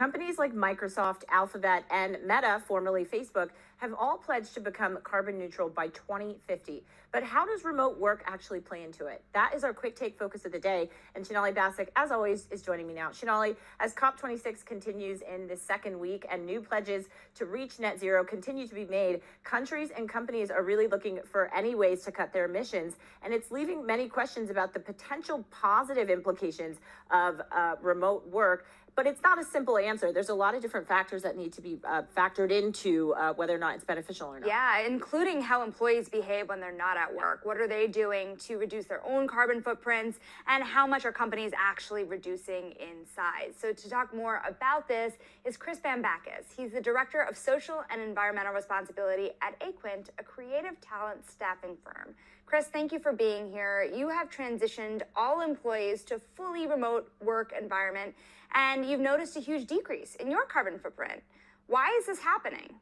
Companies like Microsoft, Alphabet, and Meta, formerly Facebook, have all pledged to become carbon neutral by 2050. But how does remote work actually play into it? That is our quick take focus of the day. And Sonali Basak, as always, is joining me now. Sonali, as COP26 continues in the second week and new pledges to reach net zero continue to be made, countries and companies are really looking for any ways to cut their emissions. And it's leaving many questions about the potential positive implications of remote work. But it's not a simple answer. There's a lot of different factors that need to be factored into whether or not it's beneficial or not. Yeah, including how employees behave when they're not at work. What are they doing to reduce their own carbon footprints? And how much are companies actually reducing in size? So to talk more about this is Chris Bambacus. He's the Director of Social and Environmental Responsibility at Aquent, a creative talent staffing firm. Chris, thank you for being here. You have transitioned all employees to fully remote work environment, and you've noticed a huge decrease in your carbon footprint. Why is this happening?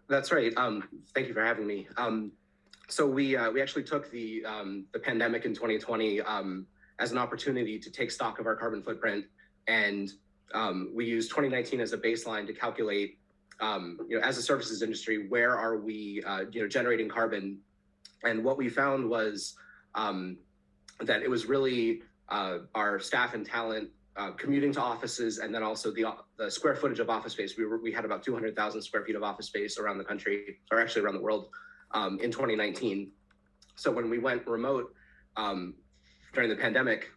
That's right. Thank you for having me. So we actually took the pandemic in 2020 as an opportunity to take stock of our carbon footprint, and we used 2019 as a baseline to calculate, as a services industry, where are we, generating carbon. And what we found was that it was really our staff and talent commuting to offices, and then also the square footage of office space. We had about 200,000 square feet of office space around the country, or actually around the world, in 2019. So when we went remote during the pandemic,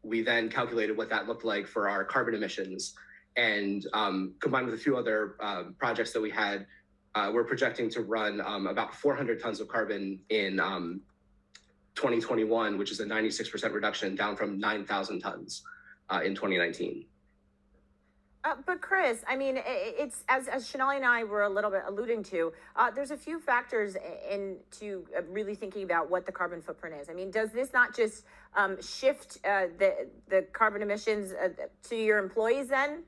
we then calculated what that looked like for our carbon emissions, and combined with a few other projects that we had, we're projecting to run about 400 tons of carbon in 2021, which is a 96% reduction, down from 9,000 tons in 2019. But Chris, I mean, it's as Sonali and I were a little bit alluding to, there's a few factors into really thinking about what the carbon footprint is. I mean, does this not just shift the carbon emissions to your employees then?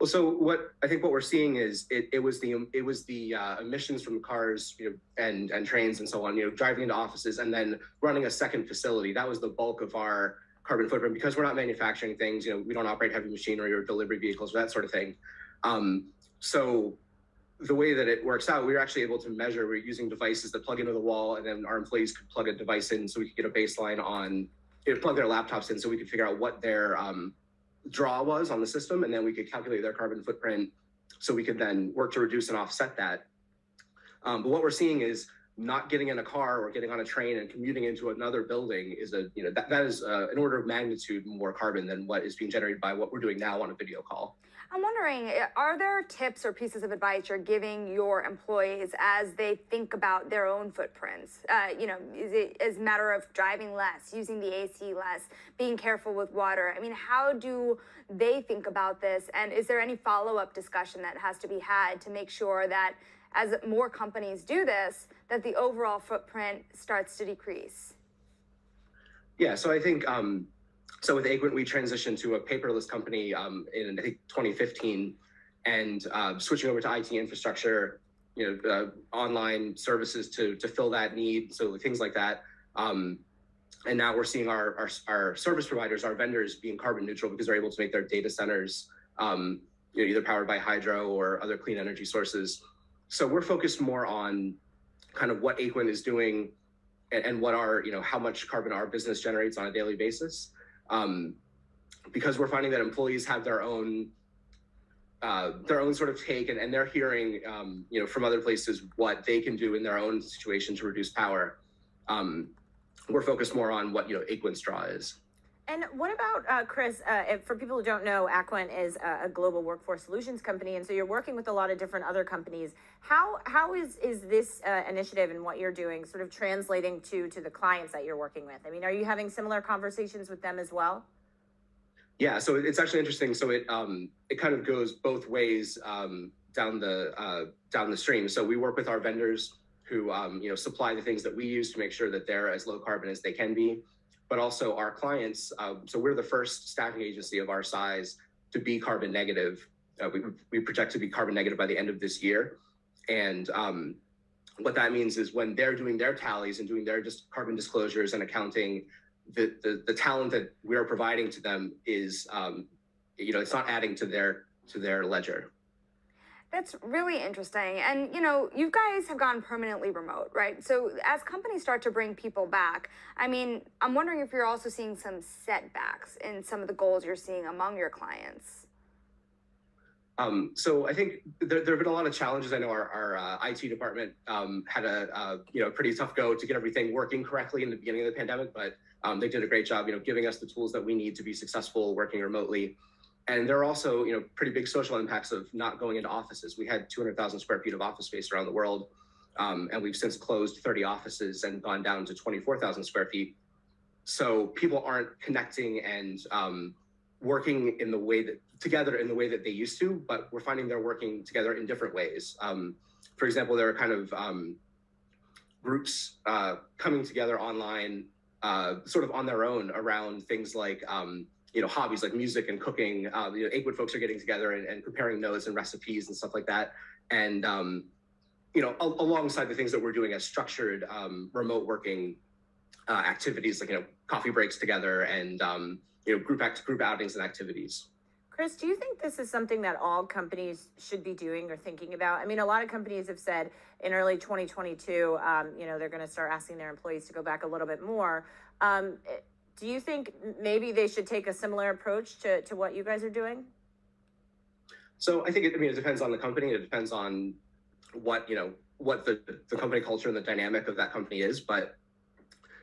Well, so what we're seeing is it was the emissions from cars, and trains and so on, driving into offices and then running a second facility. That was the bulk of our carbon footprint, because we're not manufacturing things. We don't operate heavy machinery or delivery vehicles or that sort of thing. So the way that it works out, we were actually able to measure. We're using devices that plug into the wall, and then our employees could plug a device in, so we could get a baseline on, plug their laptops in, so we could figure out what their draw was on the system, and then we could calculate their carbon footprint, so we could then work to reduce and offset that. But what we're seeing is not getting in a car or getting on a train and commuting into another building is that is an order of magnitude more carbon than what is being generated by what we're doing now on a video call. I'm wondering, are there tips or pieces of advice you're giving your employees as they think about their own footprints? Is it as a matter of driving less, using the AC less, being careful with water? I mean, how do they think about this? And is there any follow-up discussion that has to be had to make sure that as more companies do this, that the overall footprint starts to decrease? Yeah, so I think, so with Aquent, we transitioned to a paperless company in, I think, 2015, and switching over to IT infrastructure, online services to fill that need, so things like that. And now we're seeing our service providers, our vendors, being carbon neutral because they're able to make their data centers either powered by hydro or other clean energy sources. So we're focused more on kind of what Aquent is doing and what how much carbon our business generates on a daily basis. Because we're finding that employees have their own sort of take, and they're hearing, from other places what they can do in their own situation to reduce power. We're focused more on what, Aquent's draw is. And what about, Chris, for people who don't know, Aquent is a global workforce solutions company, and so you're working with a lot of different other companies. How is this initiative and what you're doing sort of translating to the clients that you're working with? I mean, are you having similar conversations with them as well? Yeah, so it's actually interesting. So it kind of goes both ways down the stream. So we work with our vendors who supply the things that we use to make sure that they're as low carbon as they can be. But also our clients. So we're the first staffing agency of our size to be carbon negative. We project to be carbon negative by the end of this year. And what that means is when they're doing their tallies and doing their just carbon disclosures and accounting, the talent that we are providing to them is it's not adding to their ledger. That's really interesting. And, you guys have gone permanently remote, right? So as companies start to bring people back, I mean, I'm wondering if you're also seeing some setbacks in some of the goals you're seeing among your clients. So I think there have been a lot of challenges. I know our IT department had a pretty tough go to get everything working correctly in the beginning of the pandemic, but they did a great job, giving us the tools that we need to be successful working remotely. And there are also, pretty big social impacts of not going into offices. We had 200,000 square feet of office space around the world, and we've since closed 30 offices and gone down to 24,000 square feet. So people aren't connecting and working together in the way that they used to, but we're finding they're working together in different ways. For example, there are kind of groups coming together online, sort of on their own around things like hobbies like music and cooking. Aquent folks are getting together and preparing notes and recipes and stuff like that. And, alongside the things that we're doing as structured remote working activities, like, coffee breaks together and, group outings and activities. Chris, do you think this is something that all companies should be doing or thinking about? I mean, a lot of companies have said in early 2022, they're going to start asking their employees to go back a little bit more. Do you think maybe they should take a similar approach to what you guys are doing? So I think it depends on the company. It depends on what the company culture and the dynamic of that company is. But,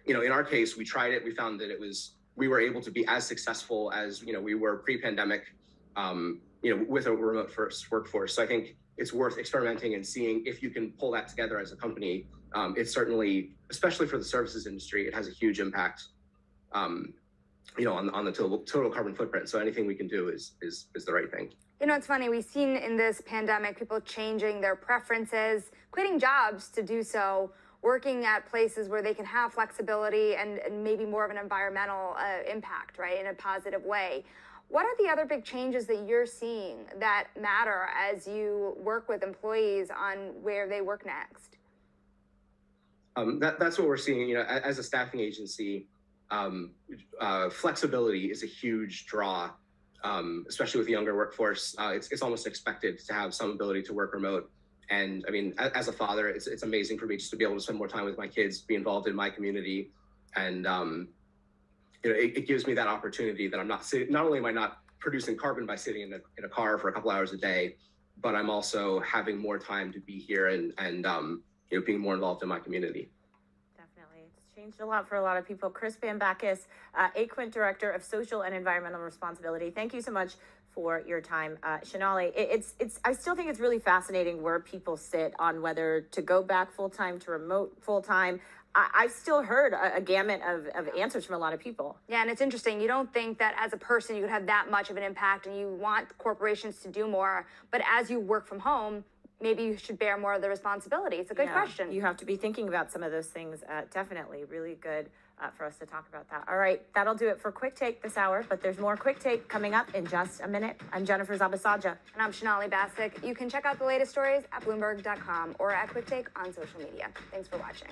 in our case, we tried it. We found that we were able to be as successful as, we were pre-pandemic, with a remote first workforce. So I think it's worth experimenting and seeing if you can pull that together as a company. It's certainly, especially for the services industry, it has a huge impact on the total carbon footprint. So anything we can do is the right thing. It's funny. We've seen in this pandemic people changing their preferences, quitting jobs to do so, working at places where they can have flexibility and maybe more of an environmental impact, right, in a positive way. What are the other big changes that you're seeing that matter as you work with employees on where they work next? That's what we're seeing. As a staffing agency, flexibility is a huge draw, especially with the younger workforce. It's almost expected to have some ability to work remote. And I mean, as a father, it's amazing for me just to be able to spend more time with my kids, be involved in my community. And, it gives me that opportunity that not only am I not producing carbon by sitting in a car for a couple hours a day, but I'm also having more time to be here and being more involved in my community. Changed a lot for a lot of people. Chris Bambacus, Aquent Director of Social and Environmental Responsibility. Thank you so much for your time. Sonali, I still think it's really fascinating where people sit on whether to go back full-time to remote full-time. I've still heard a gamut of answers from a lot of people. Yeah, and it's interesting. You don't think that as a person you could have that much of an impact and you want corporations to do more, but as you work from home, maybe you should bear more of the responsibility. It's a good question. You have to be thinking about some of those things. Definitely really good for us to talk about that. All right, that'll do it for Quick Take this hour, but there's more Quick Take coming up in just a minute. I'm Jennifer Zabasajja. And I'm Sonali Basak. You can check out the latest stories at Bloomberg.com or at Quicktake on social media. Thanks for watching.